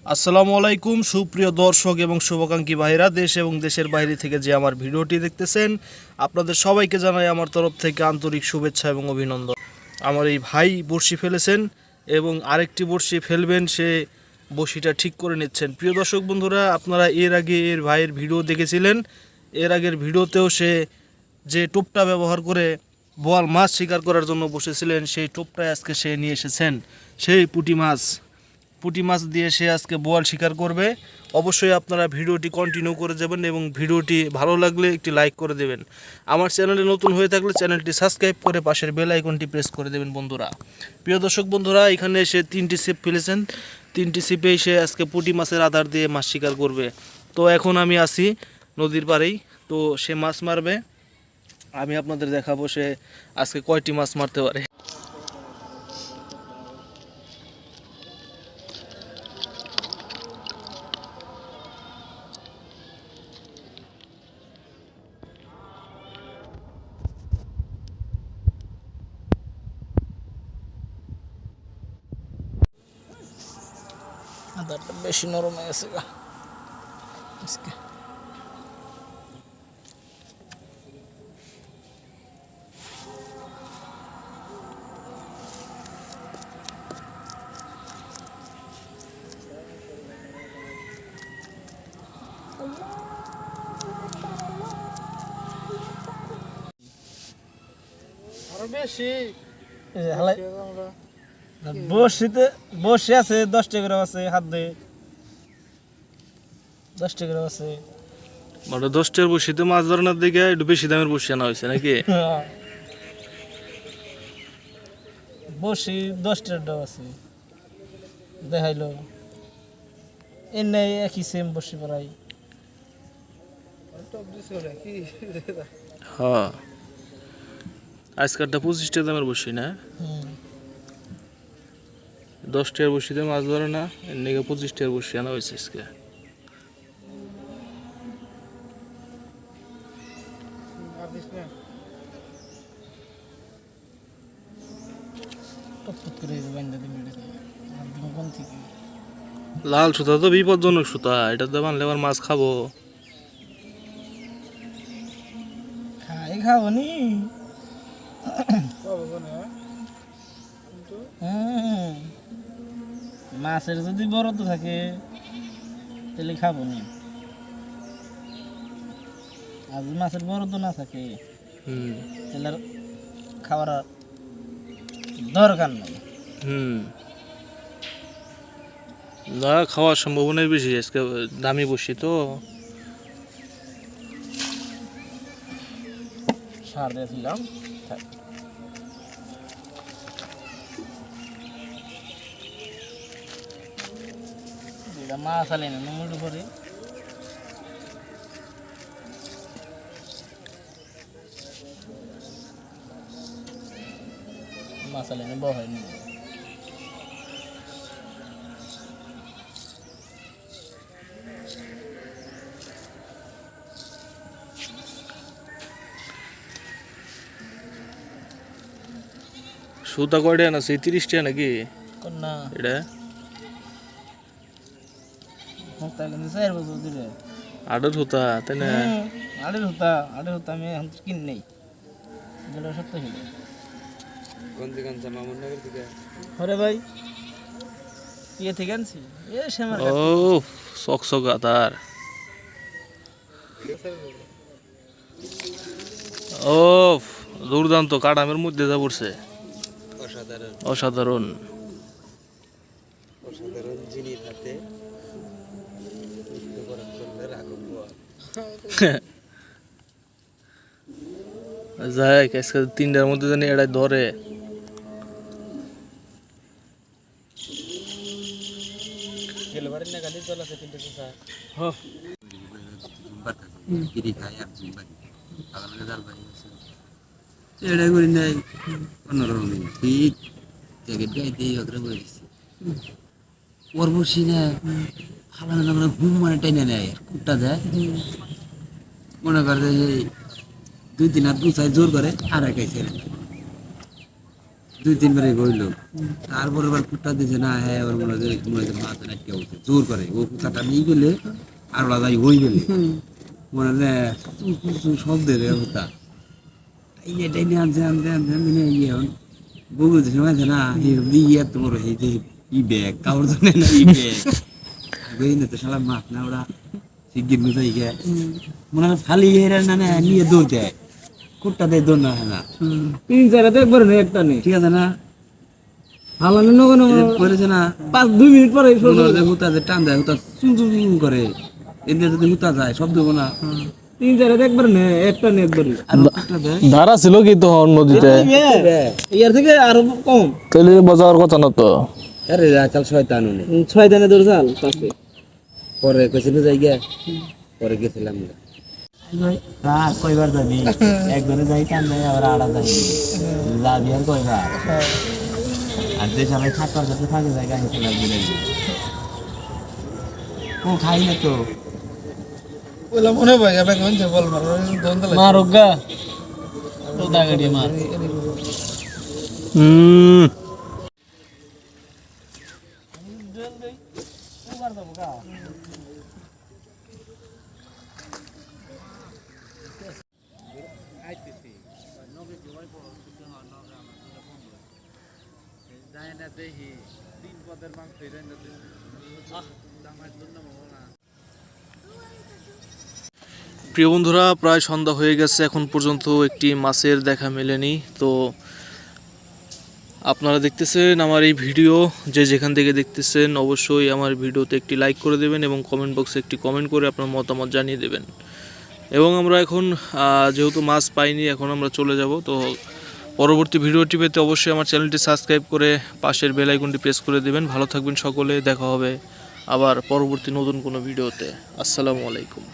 আসসালামু আলাইকুম সুপ্রিয় দর্শক এবং শুভাকাঙ্ক্ষী ভাইরা, দেশ এবং দেশের বাইরে থেকে যে আমার ভিডিওটি দেখতেছেন, আপনাদের সবাইকে জানাই আমার তরফ থেকে আন্তরিক শুভেচ্ছা এবং অভিনন্দন। আমার এই ভাই বড়শি ফেলেছেন এবং আরেকটি বড়শি ফেলবেন, সে বড়শিটা ঠিক করে নিচ্ছেন। প্রিয় দর্শক বন্ধুরা, আপনারা এর আগে এর ভাইয়ের ভিডিও দেখেছিলেন। এর আগের ভিডিওতেও সে যে টোপটা ব্যবহার করে বোয়াল মাছ শিকার করার জন্য বসেছিলেন, সেই টোপটাই আজকে সে নিয়ে এসেছেন। সেই পুঁটি মাছ দিয়ে সে আজকে বোয়াল শিকার করবে। অবশ্যই আপনারা ভিডিওটি কন্টিনিউ করে যাবেন এবং ভিডিওটি ভালো লাগলে একটি লাইক করে দেবেন। আমার চ্যানেলে নতুন হয়ে থাকলে চ্যানেলটি সাবস্ক্রাইব করে পাশের বেল আইকনটি প্রেস করে দেবেন বন্ধুরা। প্রিয় দর্শক বন্ধুরা, এখানে সে 3টি ছিপ ফেলেছেন। 3টি ছিপেই সে আজকে পুঁটি মাছের আধার দিয়ে মাছ শিকার করবে। তো এখন আমি আসি নদীর পাড়েই, তো সে মাছ মারবে। আমি আপনাদের দেখাবো সে আজকে কয়টি মাছ মারতে পারে। আধারটা বেশি নরম হয়ে গেছে গা আজকে। আরো বেশি বসে আছে 10 টাকা আছে, হাত দিয়ে 10 টাকা আছে। মানে 10 টাকার বসিতে মাছ ধরানোর দিকে একটু বেশি দামের বসি আনা হয়েছে নাকি? বসি 10 টাকা আছে দেখাইলো, এনে একই সেম বসি পড়াই। হ্যাঁ, আজকালটা 25 টাকা দামের বসি না, 10 টাকার বসিতে মাছ ধরে না, এর নিকে 25 টাকার বসি আনা হয়েছে আজকে। লাল সুতা তো বিপজ্জনক সুতা, এটা তো বানলে আবার মাছ খাবো। খাবো নি মাছের যদি বরফ থাকে তাহলে খাবো নি, আর যদি মাছের বরফ না থাকে তাহলে খাওয়ার দরকার নেই। না, খাওয়ার সম্ভাবনাই বেশি আজকে, দামি বসি তো। সার দিয়েছিলাম, মাছ আলে না নমুর উপরে মাছ আলে না বহাই নি। সুতা কয়টা না, 30 টাকা নাকি না এটা? আড়ের হুতা তাই না? আড়ের হুতা আমি এখন কিনে নেই, সত্য ছিল। হরে ভাই ইয়ে থেকে আনছি, ও চকচকা তার। ও দুর্দান্ত, কাটামের মধ্যে যা পড়ছে, অসাধারণ জিনিস হাতে যাই আজকে 3টার মধ্যে জানি এটাই ধরে। এটা করি নাই 15 মিনিট ঠিক জ্যাকেট গাইতে ওখানে বলেছি ওর বসি না ফালানো না, ঘুম মানে টেনে নেয়, কুটটা যায় মনে করে যে 2-3 হাত গুছায় জোর করে আর একাই ছেড়ে 2-3 বারে গইল তারপরে আবার কুত্তা দিছে না হ্যাঁ ওর মনে হয় মাথা নাটকে উঠে জোর করে ও কুত্তাটা নিয়ে গেলে আর ওরা যাই হয়ে গেলে মনে হয় শব্দ রে কুত্তা এটাই নিয়ে আনছে ইয়ে বউ দিছে মাঝে না ইয়ে এত বড় এই যে ই ব্যাগ কাউর জন্য না ই ব্যাগ গই না তো শালা মাছ না ওরা শিগগির মিটাই গে মনে হয় খালি এরা না নিয়ে দৌড় দেয় কুত্তা দেয় দৌড় না না 3-4 একবার নেই একটা নেই ঠিক আছে না হালানো নগনো করেছে না 5-2 মিনিট পরে হুতা যে টান দেয় হুতা চুন চুন চুন করে এদিকে যদি হুতা যায় শব্দ হবো না 3-4 একবার নেই একটা নেই একবারই আর কুত্তা দেয় ধারা ছিল কি তখন নদীতে ইয়ার থেকে আরো কম তাহলে বাজার কথা না তো আরে চাল শয়তান উনি 6 দিনে ধরে চাল পাশে পরে কইছিল যাই গে পরে গেছিলাম কয়বার যাবি একবারে যাই টান দেয় আবার আড়া যাই যাবি আর কয়বার আর যে সবাই থাকার কাছে থাকে জায়গা হিসেবে লাগবে ও খাই না তো বললাম মনে হয় ব্যাগ হচ্ছে বল মারো দোন দলে মারুগা তো দাগাড়ি মার প্রিয় বন্ধুরা প্রায় সন্ধ্যা হয়ে গেছে এখন পর্যন্ত একটি মাছের দেখা মেলেনি তো আপনারা দেখতেছেন আমার এই ভিডিও যে যেখান থেকে দেখতেছেন অবশ্যই আমার ভিডিওতে একটি লাইক করে দেবেন এবং কমেন্ট বক্সে একটি কমেন্ট করে আপনার মতামত জানিয়ে দেবেন এবং আমরা এখন যেহেতু মাছ পাইনি এখন আমরা চলে যাব তো পরবর্তী ভিডিওটি পেতে অবশ্যই আমার চ্যানেলটি সাবস্ক্রাইব করে পাশের বেল আইকনটি প্রেস করে দেবেন ভালো থাকবেন সকলে দেখা হবে আবার পরবর্তী নতুন কোনো ভিডিওতে আসসালামু আলাইকুম